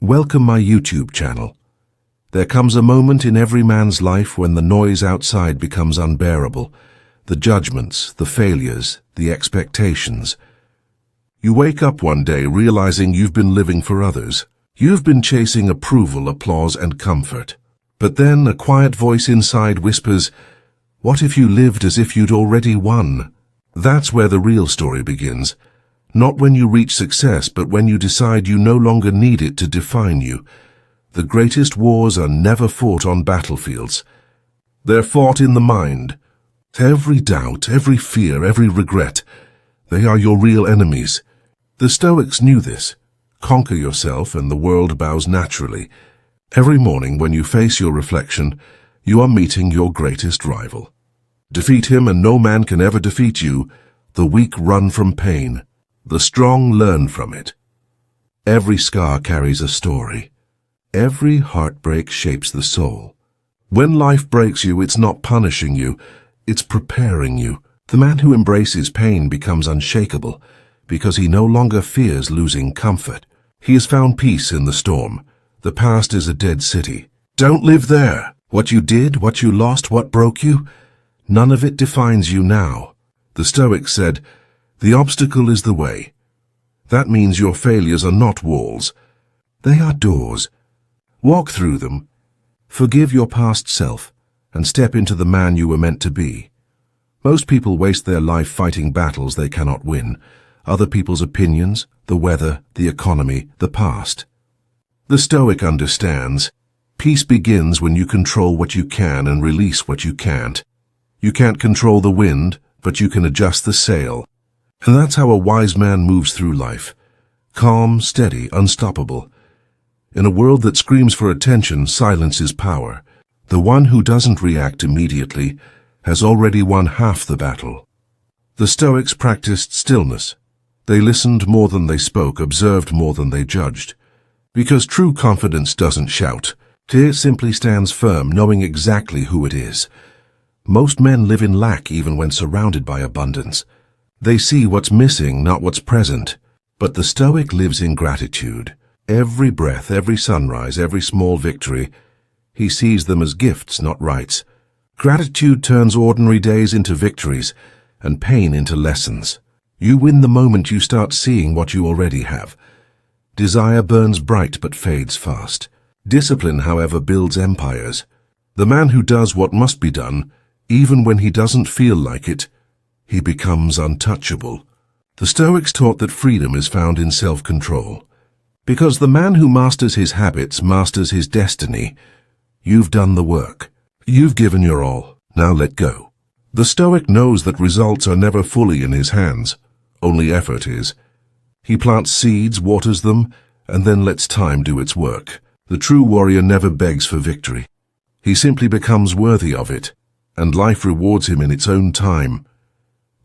Welcome my YouTube channel. There comes a moment in every man's life when the noise outside becomes unbearable. The judgments, the failures, the expectations. You wake up one day realizing you've been living for others. You've been chasing approval, applause, and comfort. But then a quiet voice inside whispers, "What if you lived as if you'd already won?" That's where the real story begins. Not when you reach success, but when you decide you no longer need it to define you. The greatest wars are never fought on battlefields. They're fought in the mind. Every doubt, every fear, every regret, they are your real enemies. The Stoics knew this. Conquer yourself and the world bows naturally. Every morning when you face your reflection, you are meeting your greatest rival. Defeat him and no man can ever defeat you. The weak run from pain. The strong learn from it. Every scar carries a story. Every heartbreak shapes the soul. When life breaks you, it's not punishing you, it's preparing you. The man who embraces pain becomes unshakable because he no longer fears losing comfort. He has found peace in the storm. The past is a dead city. Don't live there. What you did, what you lost, what broke you, none of it defines you now. The Stoics said, "The obstacle is the way." That means your failures are not walls. They are doors. Walk through them. Forgive your past self and step into the man you were meant to be. Most people waste their life fighting battles they cannot win. Other people's opinions, the weather, the economy, the past. The Stoic understands. Peace begins when you control what you can and release what you can't. You can't control the wind, but you can adjust the sail. And that's how a wise man moves through life. Calm, steady, unstoppable. In a world that screams for attention, silence is power. The one who doesn't react immediately has already won half the battle. The Stoics practiced stillness. They listened more than they spoke, observed more than they judged. Because true confidence doesn't shout. It simply stands firm, knowing exactly who it is. Most men live in lack even when surrounded by abundance. They see what's missing, not what's present. But the Stoic lives in gratitude. Every breath, every sunrise, every small victory, he sees them as gifts, not rights. Gratitude turns ordinary days into victories and pain into lessons. You win the moment you start seeing what you already have. Desire burns bright but fades fast. Discipline, however, builds empires. The man who does what must be done, even when he doesn't feel like it, he becomes untouchable. The Stoics taught that freedom is found in self-control. Because the man who masters his habits masters his destiny. You've done the work. You've given your all. Now let go. The Stoic knows that results are never fully in his hands. Only effort is. He plants seeds, waters them, and then lets time do its work. The true warrior never begs for victory. He simply becomes worthy of it, and life rewards him in its own time.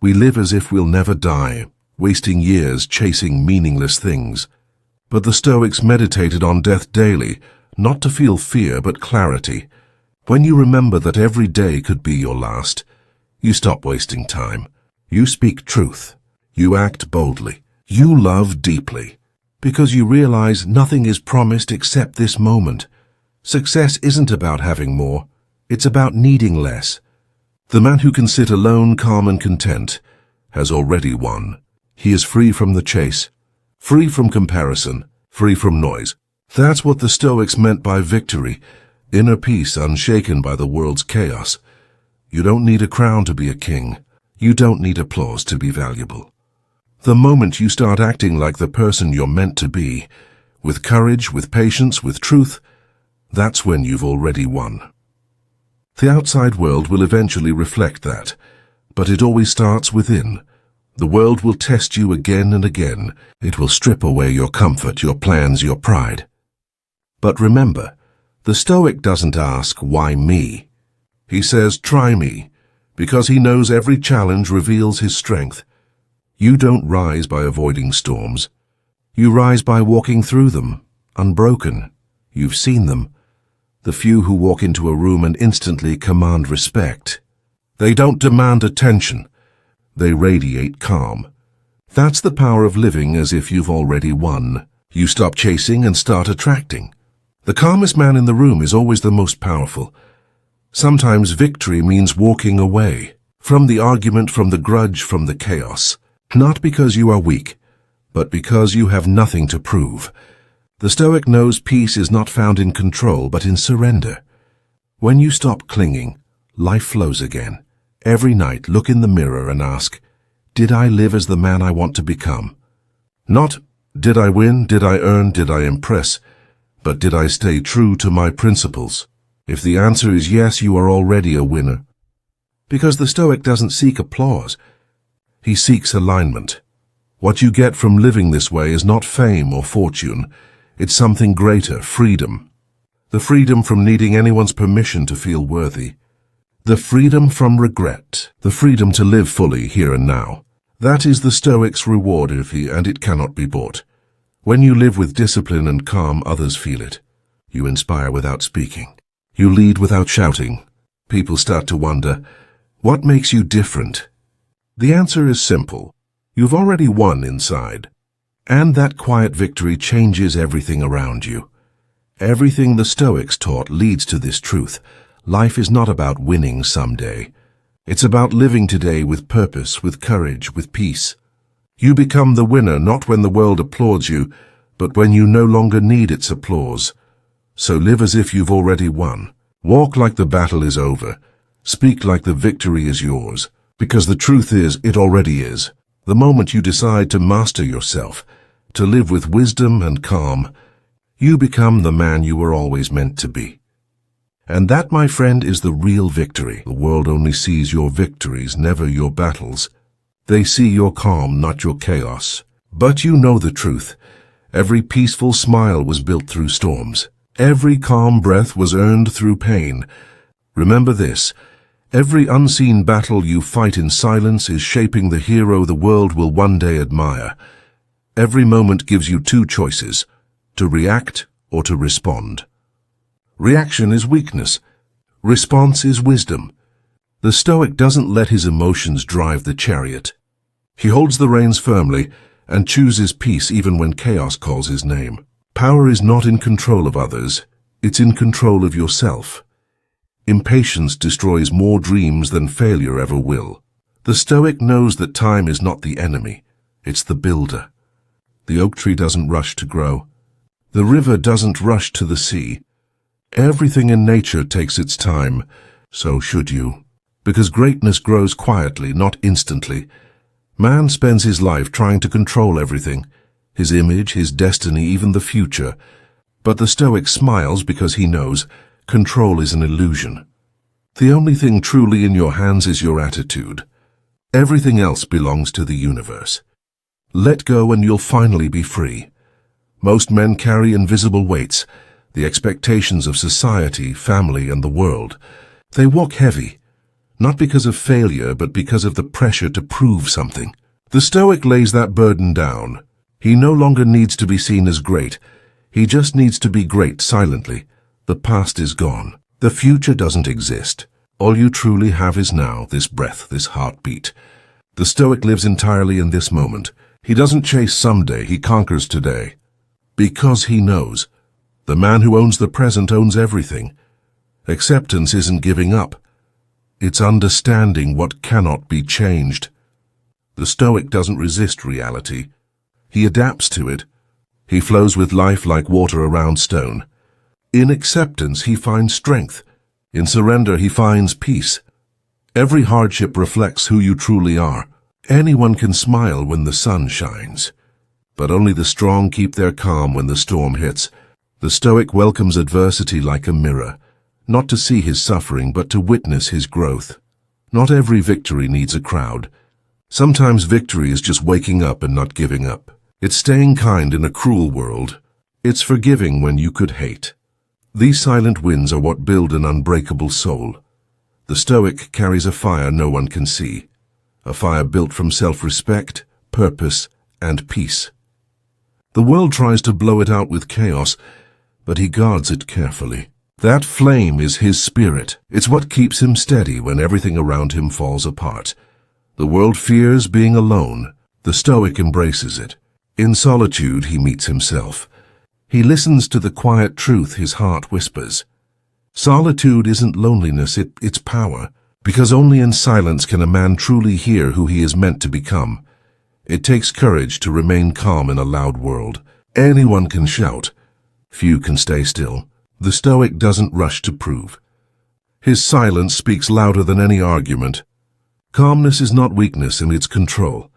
We live as if we'll never die, wasting years chasing meaningless things. But the Stoics meditated on death daily, not to feel fear but clarity. When you remember that every day could be your last, you stop wasting time. You speak truth. You act boldly. You love deeply. Because you realize nothing is promised except this moment. Success isn't about having more. It's about needing less. The man who can sit alone, calm and content, has already won. He is free from the chase, free from comparison, free from noise. That's what the Stoics meant by victory, inner peace unshaken by the world's chaos. You don't need a crown to be a king. You don't need applause to be valuable. The moment you start acting like the person you're meant to be, with courage, with patience, with truth, that's when you've already won. The outside world will eventually reflect that, but it always starts within. The world will test you again and again. It will strip away your comfort, your plans, your pride. But remember, the Stoic doesn't ask, "Why me?" He says, "Try me," because he knows every challenge reveals his strength. You don't rise by avoiding storms. You rise by walking through them, unbroken. You've seen them. The few who walk into a room and instantly command respect. They don't demand attention. They radiate calm. That's the power of living as if you've already won. You stop chasing and start attracting. The calmest man in the room is always the most powerful. Sometimes victory means walking away from the argument, from the grudge, from the chaos. Not because you are weak, but because you have nothing to prove. The Stoic knows peace is not found in control, but in surrender. When you stop clinging, life flows again. Every night, look in the mirror and ask, did I live as the man I want to become? Not, did I win, did I earn, did I impress, but did I stay true to my principles? If the answer is yes, you are already a winner. Because the Stoic doesn't seek applause. He seeks alignment. What you get from living this way is not fame or fortune. It's something greater, freedom. The freedom from needing anyone's permission to feel worthy. The freedom from regret. The freedom to live fully here and now. That is the Stoic's reward, and it cannot be bought. When you live with discipline and calm, others feel it. You inspire without speaking. You lead without shouting. People start to wonder, what makes you different? The answer is simple. You've already won inside. And that quiet victory changes everything around you. Everything the Stoics taught leads to this truth. Life is not about winning someday. It's about living today with purpose, with courage, with peace. You become the winner not when the world applauds you, but when you no longer need its applause. So live as if you've already won. Walk like the battle is over. Speak like the victory is yours. Because the truth is, it already is. The moment you decide to master yourself, to live with wisdom and calm, you become the man you were always meant to be. And that, my friend, is the real victory. The world only sees your victories, never your battles. They see your calm, not your chaos. But you know the truth. Every peaceful smile was built through storms. Every calm breath was earned through pain. Remember this. Every unseen battle you fight in silence is shaping the hero the world will one day admire. Every moment gives you two choices, to react or to respond. Reaction is weakness. Response is wisdom. The Stoic doesn't let his emotions drive the chariot. He holds the reins firmly and chooses peace even when chaos calls his name. Power is not in control of others. It's in control of yourself. Impatience destroys more dreams than failure ever will. The Stoic knows that time is not the enemy. It's the builder. The oak tree doesn't rush to grow. The river doesn't rush to the sea. Everything in nature takes its time. So should you. Because greatness grows quietly, not instantly. Man spends his life trying to control everything. His image, his destiny, even the future. But the Stoic smiles because he knows control is an illusion. The only thing truly in your hands is your attitude. Everything else belongs to the universe. Let go and you'll finally be free. Most men carry invisible weights, the expectations of society, family, and the world. They walk heavy, not because of failure, but because of the pressure to prove something. The Stoic lays that burden down. He no longer needs to be seen as great. He just needs to be great silently. The past is gone. The future doesn't exist. All you truly have is now, this breath, this heartbeat. The Stoic lives entirely in this moment. He doesn't chase someday, he conquers today. Because he knows. The man who owns the present owns everything. Acceptance isn't giving up. It's understanding what cannot be changed. The Stoic doesn't resist reality. He adapts to it. He flows with life like water around stone. In acceptance, he finds strength. In surrender, he finds peace. Every hardship reflects who you truly are. Anyone can smile when the sun shines. But only the strong keep their calm when the storm hits. The Stoic welcomes adversity like a mirror, not to see his suffering, but to witness his growth. Not every victory needs a crowd. Sometimes victory is just waking up and not giving up. It's staying kind in a cruel world. It's forgiving when you could hate. These silent wins are what build an unbreakable soul. The Stoic carries a fire no one can see, a fire built from self-respect, purpose, and peace. The world tries to blow it out with chaos, but he guards it carefully. That flame is his spirit. It's what keeps him steady when everything around him falls apart. The world fears being alone. The Stoic embraces it. In solitude, he meets himself. He listens to the quiet truth his heart whispers. Solitude isn't loneliness, it's power, because only in silence can a man truly hear who he is meant to become. It takes courage to remain calm in a loud world. Anyone can shout. Few can stay still. The Stoic doesn't rush to prove. His silence speaks louder than any argument. Calmness is not weakness, and it's control.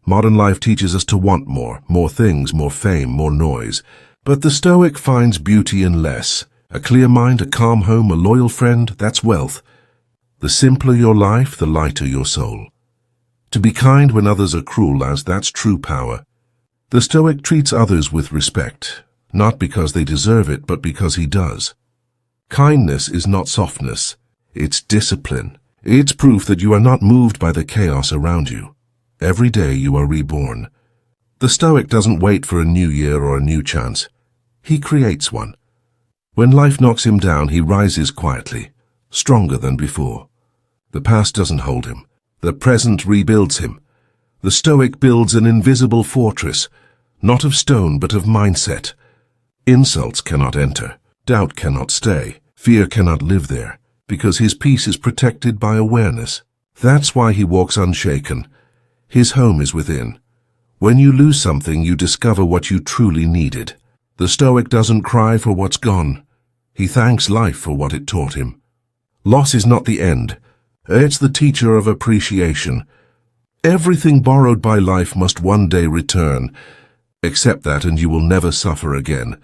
Modern life teaches us to want more things, more fame, more noise. But the Stoic finds beauty in less. A clear mind, a calm home, a loyal friend, that's wealth. The simpler your life, the lighter your soul. To be kind when others are cruel, that's true power. The Stoic treats others with respect, not because they deserve it, but because he does. Kindness is not softness, it's discipline. It's proof that you are not moved by the chaos around you. Every day you are reborn. The Stoic doesn't wait for a new year or a new chance. He creates one. When life knocks him down, he rises quietly, stronger than before. The past doesn't hold him. The present rebuilds him. The Stoic builds an invisible fortress, not of stone but of mindset. Insults cannot enter. Doubt cannot stay. Fear cannot live there, because his peace is protected by awareness. That's why he walks unshaken. His home is within. When you lose something, you discover what you truly needed. The Stoic doesn't cry for what's gone. He thanks life for what it taught him. Loss is not the end. It's the teacher of appreciation. Everything borrowed by life must one day return. Accept that and you will never suffer again.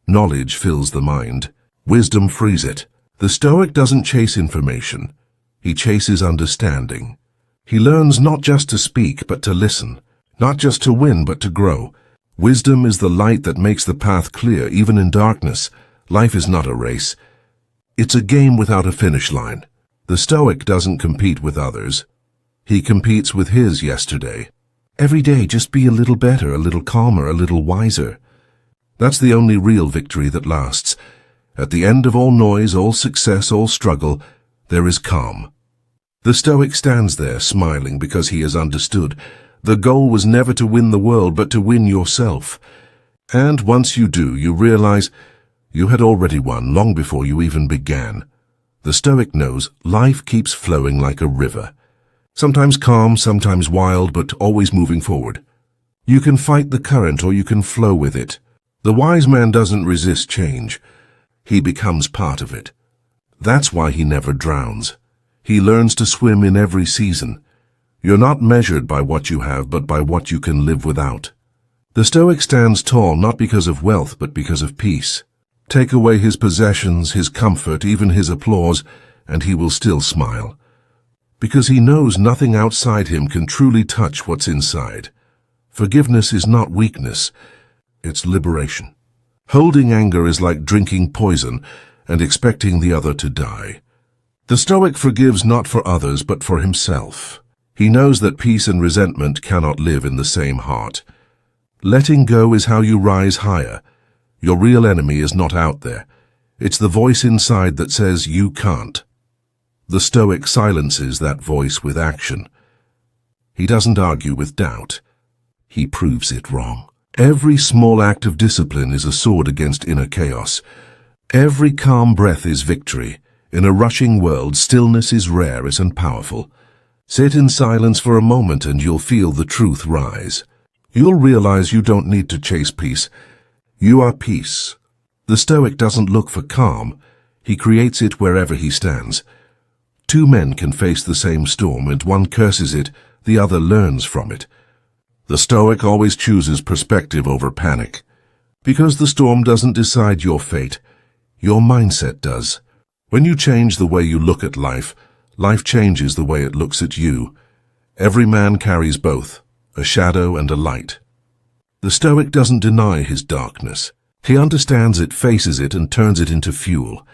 Knowledge fills the mind. Wisdom frees it. The Stoic doesn't chase information. He chases understanding. He learns not just to speak, but to listen. Not just to win, but to grow. Wisdom is the light that makes the path clear, even in darkness. Life is not a race. It's a game without a finish line. The Stoic doesn't compete with others. He competes with his yesterday. Every day, just be a little better, a little calmer, a little wiser. That's the only real victory that lasts. At the end of all noise, all success, all struggle, there is calm. The Stoic stands there, smiling, because he has understood. The goal was never to win the world, but to win yourself. And once you do, you realize you had already won long before you even began. The Stoic knows life keeps flowing like a river. Sometimes calm, sometimes wild, but always moving forward. You can fight the current or you can flow with it. The wise man doesn't resist change. He becomes part of it. That's why he never drowns. He learns to swim in every season. You're not measured by what you have, but by what you can live without. The Stoic stands tall not because of wealth, but because of peace. Take away his possessions, his comfort, even his applause, and he will still smile. Because he knows nothing outside him can truly touch what's inside. Forgiveness is not weakness, it's liberation. Holding anger is like drinking poison and expecting the other to die. The Stoic forgives not for others, but for himself. He knows that peace and resentment cannot live in the same heart. Letting go is how you rise higher. Your real enemy is not out there. It's the voice inside that says you can't. The Stoic silences that voice with action. He doesn't argue with doubt. He proves it wrong. Every small act of discipline is a sword against inner chaos. Every calm breath is victory. In a rushing world, stillness is rare and powerful. Sit in silence for a moment and you'll feel the truth rise. You'll realize you don't need to chase peace. You are peace. The Stoic doesn't look for calm. He creates it wherever he stands. Two men can face the same storm, and one curses it, the other learns from it. The Stoic always chooses perspective over panic. Because the storm doesn't decide your fate, your mindset does. When you change the way you look at life, life changes the way it looks at you. Every man carries both, a shadow and a light. The Stoic doesn't deny his darkness. He understands it, faces it, and turns it into fuel.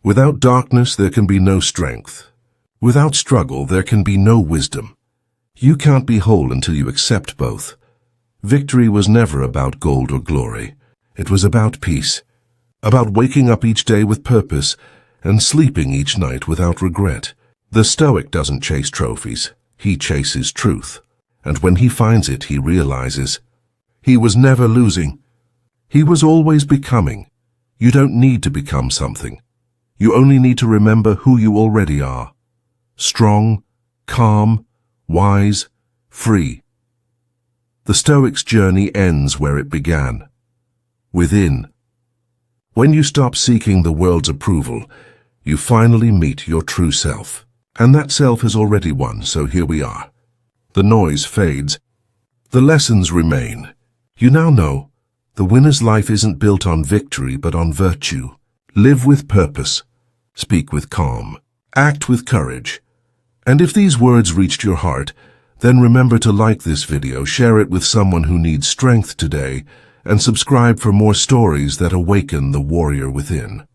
Without darkness, there can be no strength. Without struggle, there can be no wisdom. You can't be whole until you accept both. Victory was never about gold or glory. It was about peace, about waking up each day with purpose and sleeping each night without regret. The Stoic doesn't chase trophies. He chases truth. And when he finds it, he realizes He was never losing. He was always becoming. You don't need to become something. You only need to remember who you already are. Strong, calm, wise, free. The Stoics' journey ends where it began. Within. When you stop seeking the world's approval, you finally meet your true self. And that self has already won, so here we are. The noise fades. The lessons remain. You now know, the winner's life isn't built on victory but on virtue. Live with purpose. Speak with calm. Act with courage. And if these words reached your heart, then remember to like this video, share it with someone who needs strength today, and subscribe for more stories that awaken the warrior within.